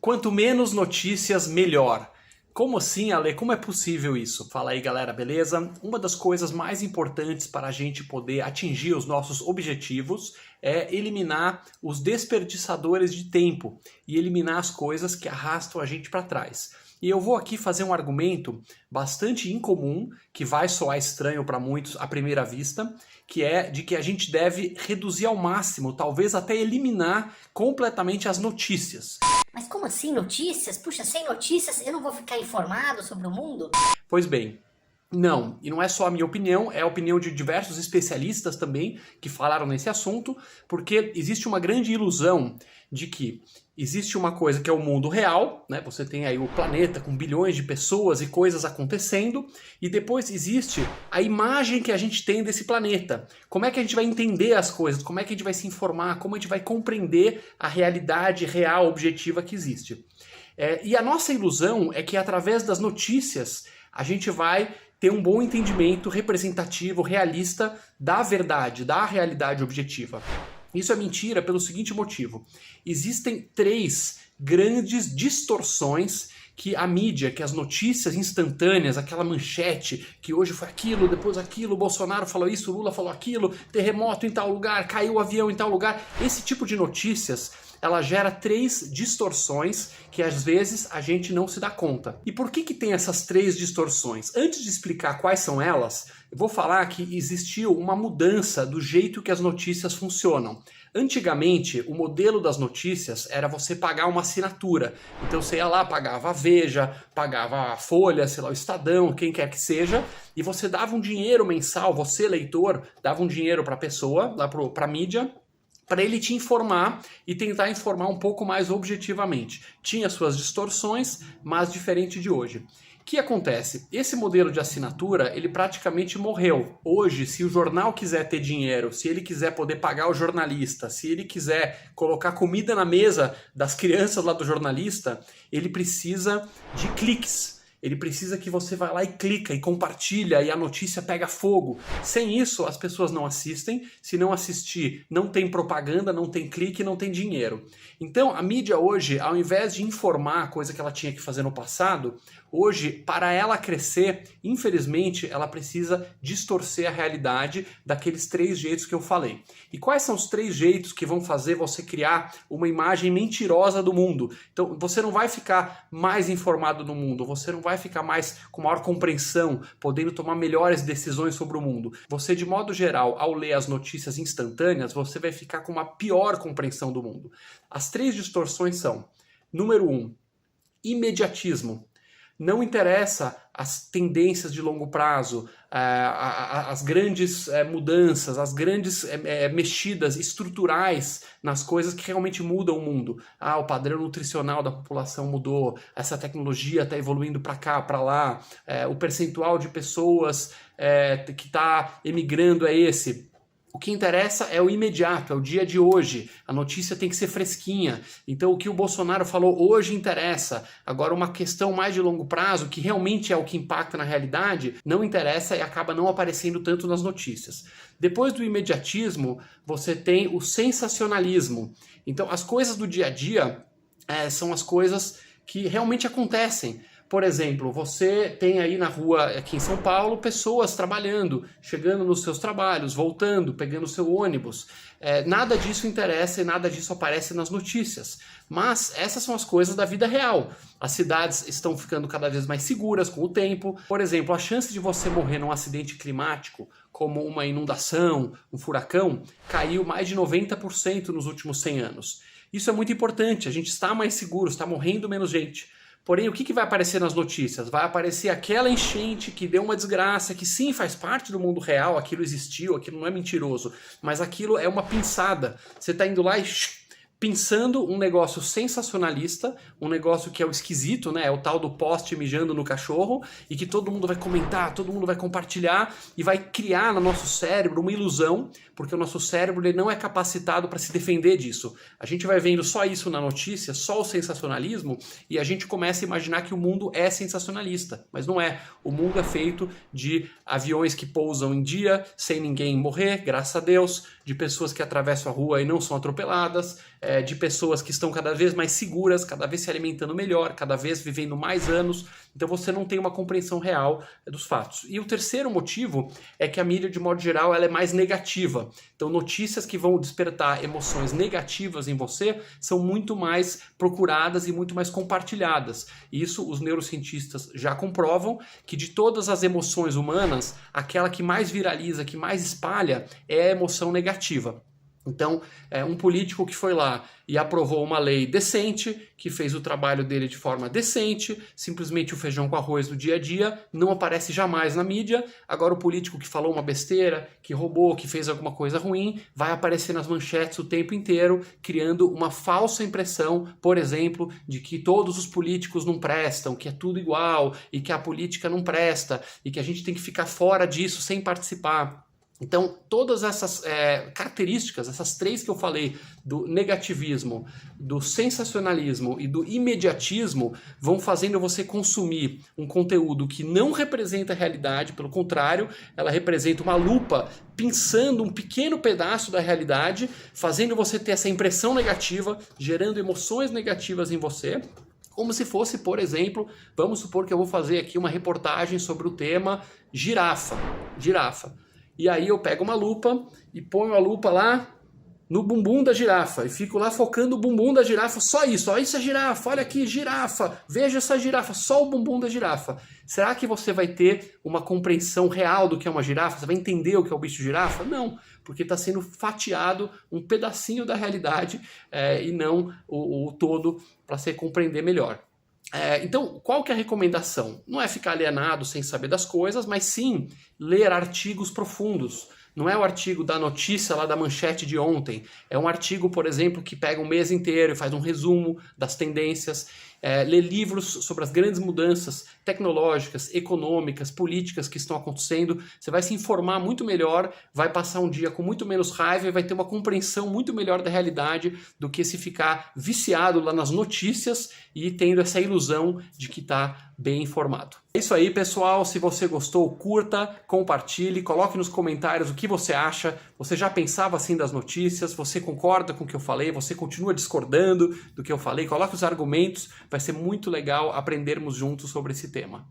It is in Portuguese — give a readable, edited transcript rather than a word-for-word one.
Quanto menos notícias, melhor. Como assim, Ale? Como é possível isso? Fala aí, galera, beleza? Uma das coisas mais importantes para a gente poder atingir os nossos objetivos é eliminar os desperdiçadores de tempo e eliminar as coisas que arrastam a gente para trás. E eu vou aqui fazer um argumento bastante incomum, que vai soar estranho para muitos à primeira vista, que é de que a gente deve reduzir ao máximo, talvez até eliminar completamente as notícias. Mas como assim notícias? Puxa, sem notícias eu não vou ficar informado sobre o mundo? Pois bem, não, e não é só a minha opinião, é a opinião de diversos especialistas também que falaram nesse assunto, porque existe uma grande ilusão de que existe uma coisa que é o mundo real, né? Você tem aí o planeta com bilhões de pessoas e coisas acontecendo, e depois existe a imagem que a gente tem desse planeta. Como é que a gente vai entender as coisas? Como é que a gente vai se informar? Como a gente vai compreender a realidade real, objetiva que existe? E a nossa ilusão é que através das notícias a gente vai ter um bom entendimento representativo, realista da verdade, da realidade objetiva. Isso é mentira pelo seguinte motivo. Existem três grandes distorções que a mídia, que as notícias instantâneas, aquela manchete, que hoje foi aquilo, depois aquilo, Bolsonaro falou isso, Lula falou aquilo, terremoto em tal lugar, caiu o avião em tal lugar. Esse tipo de notícias, ela gera três distorções que às vezes a gente não se dá conta. E por que tem essas três distorções? Antes de explicar quais são elas, eu vou falar que existiu uma mudança do jeito que as notícias funcionam. Antigamente, o modelo das notícias era você pagar uma assinatura. Então você ia lá, pagava a Veja, pagava a Folha, sei lá, o Estadão, quem quer que seja, e você dava um dinheiro mensal, você, leitor, dava um dinheiro para a pessoa, para a mídia, para ele te informar e tentar informar um pouco mais objetivamente. Tinha suas distorções, mas diferente de hoje. O que acontece? Esse modelo de assinatura, ele praticamente morreu. Hoje, se o jornal quiser ter dinheiro, se ele quiser poder pagar o jornalista, se ele quiser colocar comida na mesa das crianças lá do jornalista, ele precisa de cliques. Ele precisa que você vá lá e clica e compartilha e a notícia pega fogo. Sem isso, as pessoas não assistem. Se não assistir, não tem propaganda, não tem clique, não tem dinheiro. Então, a mídia hoje, ao invés de informar a coisa que ela tinha que fazer no passado, hoje, para ela crescer, infelizmente, ela precisa distorcer a realidade daqueles três jeitos que eu falei. E quais são os três jeitos que vão fazer você criar uma imagem mentirosa do mundo? Então, você não vai ficar mais informado no mundo, você não vai ficar mais com maior compreensão, podendo tomar melhores decisões sobre o mundo. Você, de modo geral, ao ler as notícias instantâneas, você vai ficar com uma pior compreensão do mundo. As três distorções são, número 1, imediatismo. Não interessa as tendências de longo prazo, as grandes mudanças, as grandes mexidas estruturais nas coisas que realmente mudam o mundo. O padrão nutricional da população mudou, essa tecnologia está evoluindo para cá, para lá, o percentual de pessoas que está emigrando é esse. O que interessa é o imediato, é o dia de hoje. A notícia tem que ser fresquinha. Então o que o Bolsonaro falou hoje interessa. Agora uma questão mais de longo prazo, que realmente é o que impacta na realidade, não interessa e acaba não aparecendo tanto nas notícias. Depois do imediatismo, você tem o sensacionalismo. Então as coisas do dia a dia são as coisas que realmente acontecem. Por exemplo, você tem aí na rua, aqui em São Paulo, pessoas trabalhando, chegando nos seus trabalhos, voltando, pegando o seu ônibus. Nada disso interessa e nada disso aparece nas notícias. Mas essas são as coisas da vida real. As cidades estão ficando cada vez mais seguras com o tempo. Por exemplo, a chance de você morrer num acidente climático, como uma inundação, um furacão, caiu mais de 90% nos últimos 100 anos. Isso é muito importante, a gente está mais seguro, está morrendo menos gente. Porém, o que vai aparecer nas notícias? Vai aparecer aquela enchente que deu uma desgraça, que sim, faz parte do mundo real, aquilo existiu, aquilo não é mentiroso, mas aquilo é uma pinçada. Você está indo lá e pensando um negócio sensacionalista, um negócio que é o esquisito, né? É o tal do poste mijando no cachorro, e que todo mundo vai comentar, todo mundo vai compartilhar e vai criar no nosso cérebro uma ilusão, porque o nosso cérebro ele não é capacitado para se defender disso. A gente vai vendo só isso na notícia, só o sensacionalismo, e a gente começa a imaginar que o mundo é sensacionalista, mas não é. O mundo é feito de aviões que pousam em dia, sem ninguém morrer, graças a Deus, de pessoas que atravessam a rua e não são atropeladas, de pessoas que estão cada vez mais seguras, cada vez se alimentando melhor, cada vez vivendo mais anos. Então você não tem uma compreensão real dos fatos. E o terceiro motivo é que a mídia, de modo geral, ela é mais negativa. Então notícias que vão despertar emoções negativas em você são muito mais procuradas e muito mais compartilhadas. Isso os neurocientistas já comprovam, que de todas as emoções humanas, aquela que mais viraliza, que mais espalha, é a emoção negativa. Então, um político que foi lá e aprovou uma lei decente, que fez o trabalho dele de forma decente, simplesmente o feijão com arroz do dia a dia, não aparece jamais na mídia. Agora o político que falou uma besteira, que roubou, que fez alguma coisa ruim, vai aparecer nas manchetes o tempo inteiro, criando uma falsa impressão, por exemplo, de que todos os políticos não prestam, que é tudo igual, e que a política não presta, e que a gente tem que ficar fora disso sem participar. Então, todas essas características, essas três que eu falei, do negativismo, do sensacionalismo e do imediatismo, vão fazendo você consumir um conteúdo que não representa a realidade, pelo contrário, ela representa uma lupa pinçando um pequeno pedaço da realidade, fazendo você ter essa impressão negativa, gerando emoções negativas em você. Como se fosse, por exemplo, vamos supor que eu vou fazer aqui uma reportagem sobre o tema girafa. E aí eu pego uma lupa e ponho a lupa lá no bumbum da girafa e fico lá focando o bumbum da girafa, só isso, ó, isso é girafa, olha aqui, girafa, veja essa girafa, só o bumbum da girafa. Será que você vai ter uma compreensão real do que é uma girafa? Você vai entender o que é o bicho girafa? Não, porque está sendo fatiado um pedacinho da realidade e não o todo para você compreender melhor. Então, qual que é a recomendação? Não é ficar alienado sem saber das coisas, mas sim ler artigos profundos. Não é o artigo da notícia lá da manchete de ontem. É um artigo, por exemplo, que pega um mês inteiro e faz um resumo das tendências. Ler livros sobre as grandes mudanças tecnológicas, econômicas, políticas que estão acontecendo. Você vai se informar muito melhor, vai passar um dia com muito menos raiva e vai ter uma compreensão muito melhor da realidade do que se ficar viciado lá nas notícias e tendo essa ilusão de que está bem informado. É isso aí, pessoal. Se você gostou, curta, compartilhe, coloque nos comentários o que você acha. Você já pensava assim das notícias? Você concorda com o que eu falei? Você continua discordando do que eu falei? Coloque os argumentos. Vai ser muito legal aprendermos juntos sobre esse tema.